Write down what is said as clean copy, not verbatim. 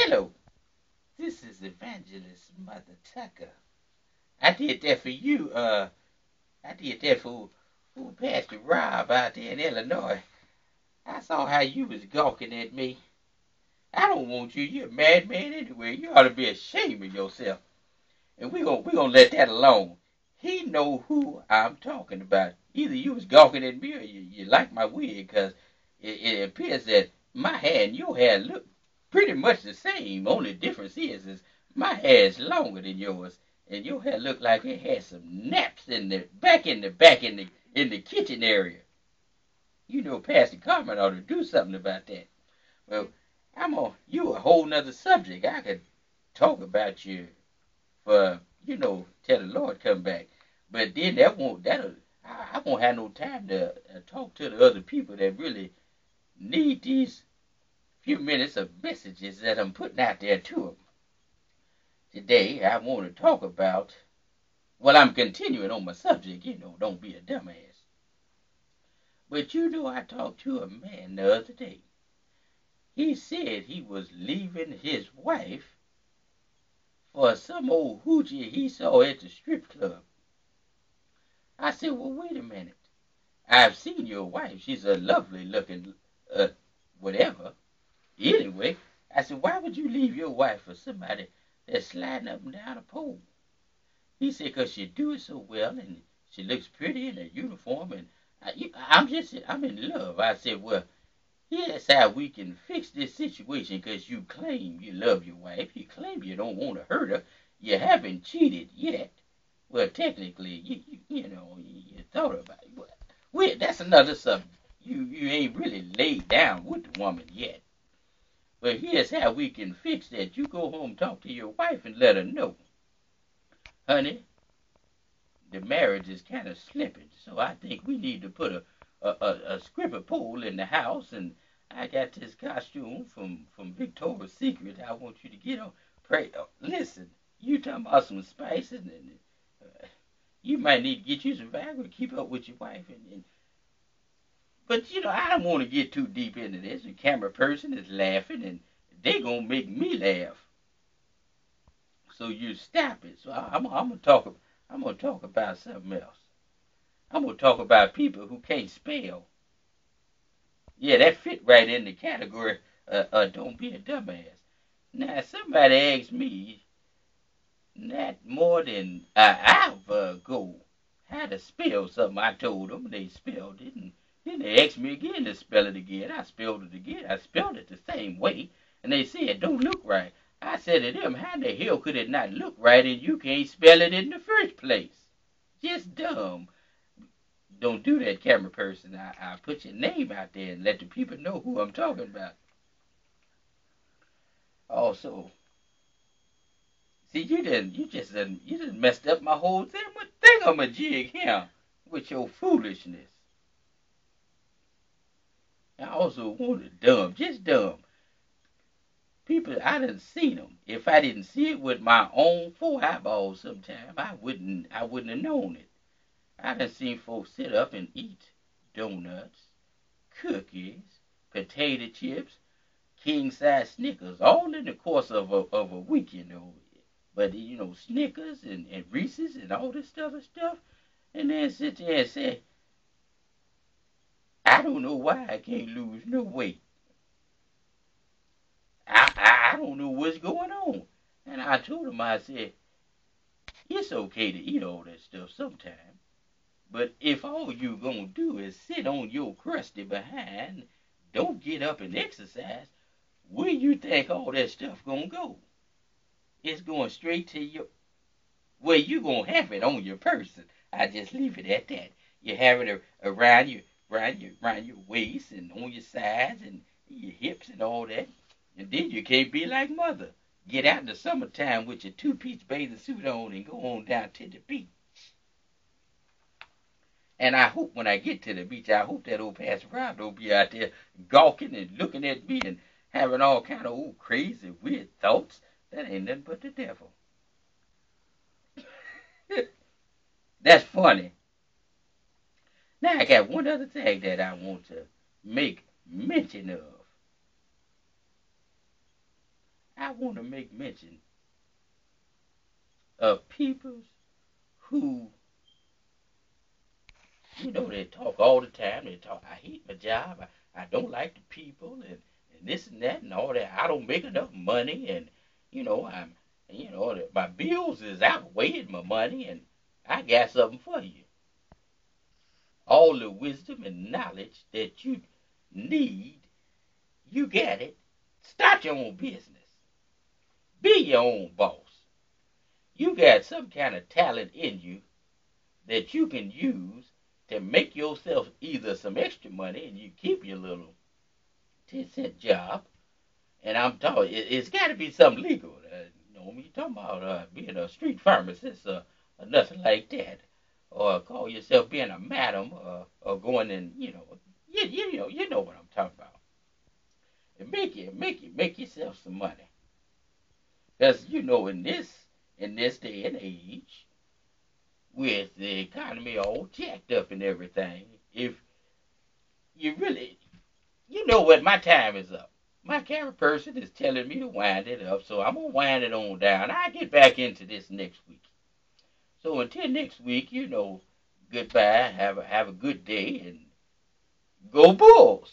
Hello, this is Evangelist Mother Tucker. I did that for you. I did that for Pastor Rob out there in Illinois. I saw how you was gawking at me. I don't want you. You're a madman anyway. You ought to be ashamed of yourself. And we gonna let that alone. He know who I'm talking about. Either you was gawking at me or you like my wig, because it appears that my hair and your hair look pretty much the same. Only difference is my hair is longer than yours, and your hair look like it had some naps in the kitchen area. You know, Pastor Carmen ought to do something about that. Well, you a whole nother subject. I could talk about you for, till the Lord come back. But then I won't have no time to talk to the other people that really need these few minutes of messages that I'm putting out there to them. Today, I want to talk about, well, I'm continuing on my subject, don't be a dumbass. But I talked to a man the other day. He said he was leaving his wife for some old hoochie he saw at the strip club. I said, well, wait a minute. I've seen your wife. She's a lovely looking, whatever. Anyway, I said, why would you leave your wife for somebody that's sliding up and down a pole? He said, because she do it so well and she looks pretty in a uniform, and I'm in love. I said, well, here's how we can fix this situation, because you claim you love your wife. You claim you don't want to hurt her. You haven't cheated yet. Well, technically, you thought about it. Well, that's another subject. You ain't really laid down with the woman yet. But here's how we can fix that. You go home, talk to your wife, and let her know. Honey, the marriage is kind of slipping, so I think we need to put a stripper pole in the house, and I got this costume from Victoria's Secret. I want you to get on. Pray, listen, you talking about some spices, and you might need to get you some Viagra to keep up with your wife. But I don't want to get too deep into this. The camera person is laughing, and they gonna make me laugh. So you stop it. So I'm gonna talk. I'm gonna talk about something else. I'm gonna talk about people who can't spell. Yeah, that fit right in the category. Don't be a dumbass. Now, somebody asked me not more than an hour ago how to spell something. I told them, they spelled it, and then they asked me again to spell it again. I spelled it again. I spelled it the same way, and they said it don't look right. I said to them, how the hell could it not look right and you can't spell it in the first place? Just dumb. Don't do that, camera person. I put your name out there and let the people know who I'm talking about. Also, see, you just messed up my whole thingamajig here with your foolishness. I also wanted dumb, just dumb. People, I done seen them. If I didn't see it with my own four eyeballs sometime, I wouldn't have known it. I done seen folks sit up and eat donuts, cookies, potato chips, king size Snickers, all in the course of a week. But Snickers and Reese's and all this other stuff, and then sit there and say, I don't know why I can't lose no weight. I don't know what's going on. And I told him, I said, it's okay to eat all that stuff sometime. But if all you gonna do is sit on your crusty behind, don't get up and exercise, where you think all that stuff gonna go? It's going straight to your, well, you gonna have it on your person. I just leave it at that. You have it around your waist and on your sides and your hips and all that. And then you can't be like mother. Get out in the summertime with your two-piece bathing suit on and go on down to the beach. And I hope when I get to the beach, I hope that old Pastor Rob don't be out there gawking and looking at me and having all kind of old crazy weird thoughts. That ain't nothing but the devil. That's funny. Now I got one other thing that I want to make mention of. I want to make mention of people who, they talk all the time. They talk, I hate my job. I don't like the people and this and that and all that. I don't make enough money and, I'm, my bills is outweighing my money and I got something for you. All the wisdom and knowledge that you need, you got it. Start your own business. Be your own boss. You got some kind of talent in you that you can use to make yourself either some extra money and you keep your little 10-cent job. And I'm talking, it's got to be something legal. When you're talking about being a street pharmacist or nothing like that, or call yourself being a madam or going in, you know what I'm talking about. And make yourself some money. Because in this day and age, with the economy all jacked up and everything, if you really, you know what, my time is up. My camera person is telling me to wind it up, so I'm gonna wind it on down. I'll get back into this next week. So until next week, goodbye. Have a good day and go Bulls.